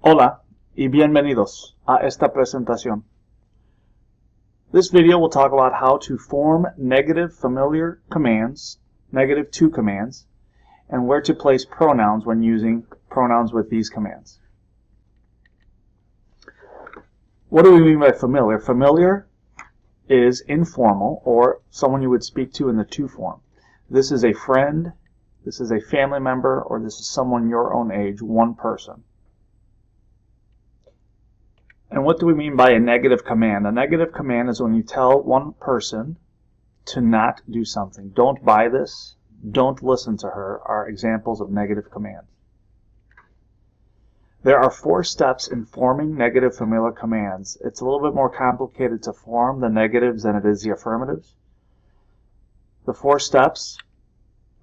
Hola y bienvenidos a esta presentación. This video will talk about how to form negative familiar commands, negative to commands, and where to place pronouns when using pronouns with these commands. What do we mean by familiar? Familiar is informal, or someone you would speak to in the to form. This is a friend, this is a family member, or this is someone your own age, one person. And what do we mean by a negative command? A negative command is when you tell one person to not do something. Don't buy this, don't listen to her, are examples of negative commands. There are 4 steps in forming negative familiar commands. It's a little bit more complicated to form the negatives than it is the affirmatives. The 4 steps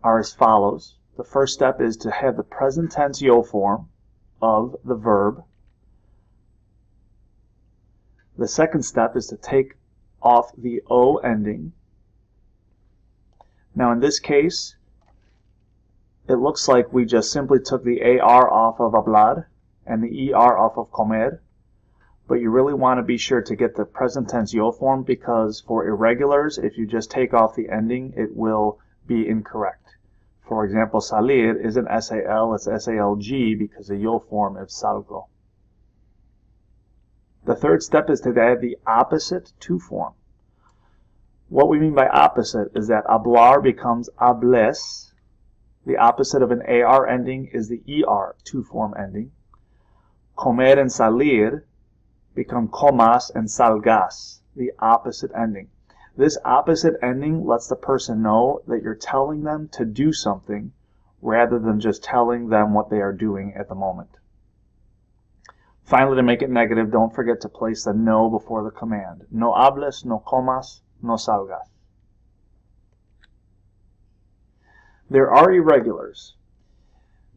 are as follows. The first step is to have the present tense yo form of the verb. The second step is to take off the O ending. Now in this case, it looks like we just simply took the AR off of hablar and the ER off of comer, but you really want to be sure to get the present tense yo form, because for irregulars, if you just take off the ending, it will be incorrect. For example, salir isn't SAL, it's SALG because the yo form is salgo. The third step is to add the opposite to form. What we mean by opposite is that hablar becomes hables. The opposite of an AR ending is the ER to form ending. Comer and salir become comas and salgas, the opposite ending. This opposite ending lets the person know that you're telling them to do something rather than just telling them what they are doing at the moment. Finally, to make it negative, don't forget to place the no before the command. No hables, no comas, no salgas. There are irregulars.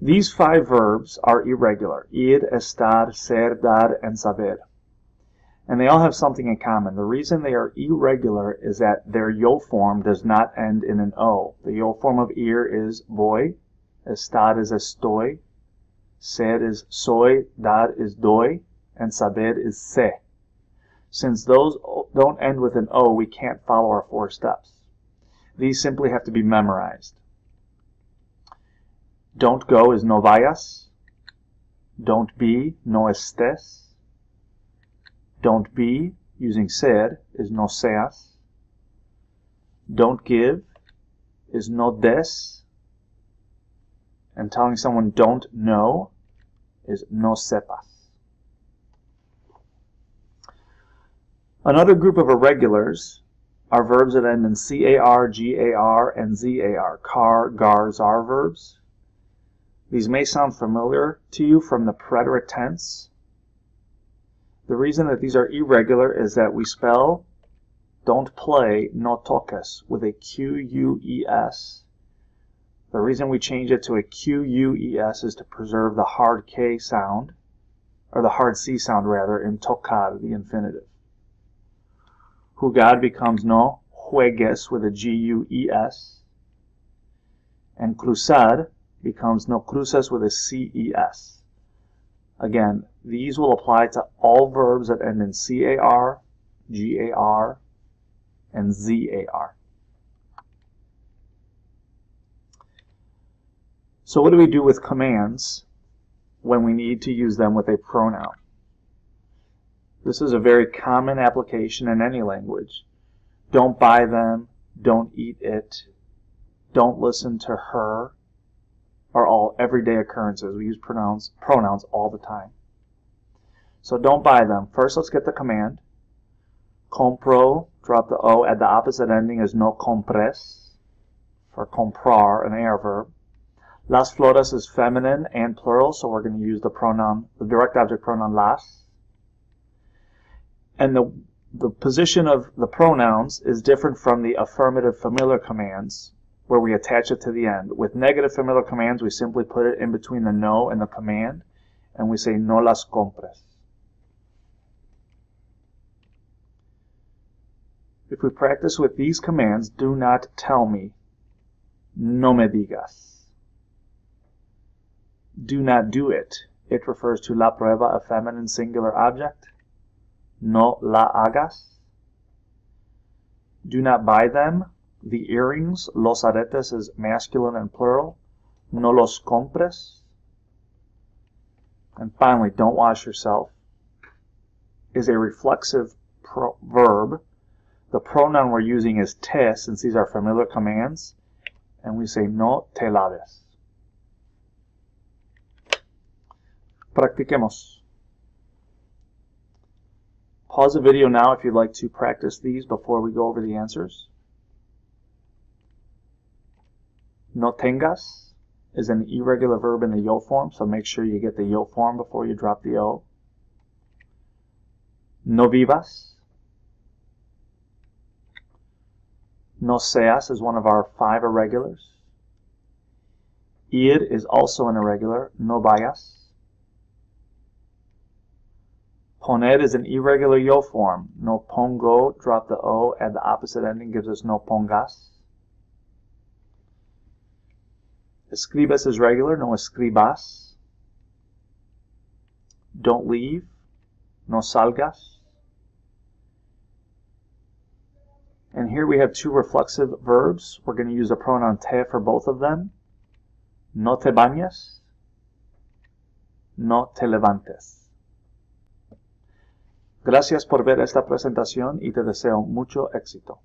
These 5 verbs are irregular: ir, estar, ser, dar, and saber. And they all have something in common. The reason they are irregular is that their yo form does not end in an O. The yo form of ir is voy, estar is estoy, ser is soy, dar is doy, and saber is sé. Since those don't end with an O, we can't follow our 4 steps. These simply have to be memorized. Don't go is no vayas. Don't be, no estés. Don't be, using ser, is no seas. Don't give is no des. And telling someone don't know is no sepas. Another group of irregulars are verbs that end in car, gar, and zar. Car, gar, zar verbs. These may sound familiar to you from the preterite tense. The reason that these are irregular is that we spell don't play, no toques, with a Q-U-E-S. The reason we change it to a Q-U-E-S is to preserve the hard K sound, or the hard C sound rather, in tocar, the infinitive. Jugar becomes no juegues with a G-U-E-S. And cruzar becomes no cruces with a C-E-S. Again, these will apply to all verbs that end in C-A-R, G-A-R, and Z-A-R. So what do we do with commands when we need to use them with a pronoun? This is a very common application in any language. Don't buy them, don't eat it, don't listen to her, are all everyday occurrences. We use pronouns all the time. So don't buy them. First, let's get the command. Compro, drop the O, add the opposite ending is no compres, for comprar, an AR verb. Las flores is feminine and plural, so we're going to use the pronoun, the direct object pronoun las. And the position of the pronouns is different from the affirmative familiar commands, where we attach it to the end. With negative familiar commands, we simply put it in between the no and the command, and we say no las compres. If we practice with these commands, do not tell me, no me digas. Do not do it It refers to la prueba, a feminine singular object. No la hagas. Do not buy them. The earrings, los aretes, is masculine and plural. No los compres. And finally, don't wash yourself is a reflexive verb. The pronoun we're using is te, since these are familiar commands. And we say no te laves. Practiquemos. Pause the video now if you'd like to practice these before we go over the answers. No tengas is an irregular verb in the yo form, so make sure you get the yo form before you drop the o. No vivas. No seas is one of our 5 irregulars. Ir is also an irregular. No vayas. Poner is an irregular yo form. No pongo, drop the o, add the opposite ending, gives us no pongas. Escribes is regular. No escribas. Don't leave. No salgas. And here we have 2 reflexive verbs. We're going to use the pronoun te for both of them. No te bañes. No te levantes. Gracias por ver esta presentación y te deseo mucho éxito.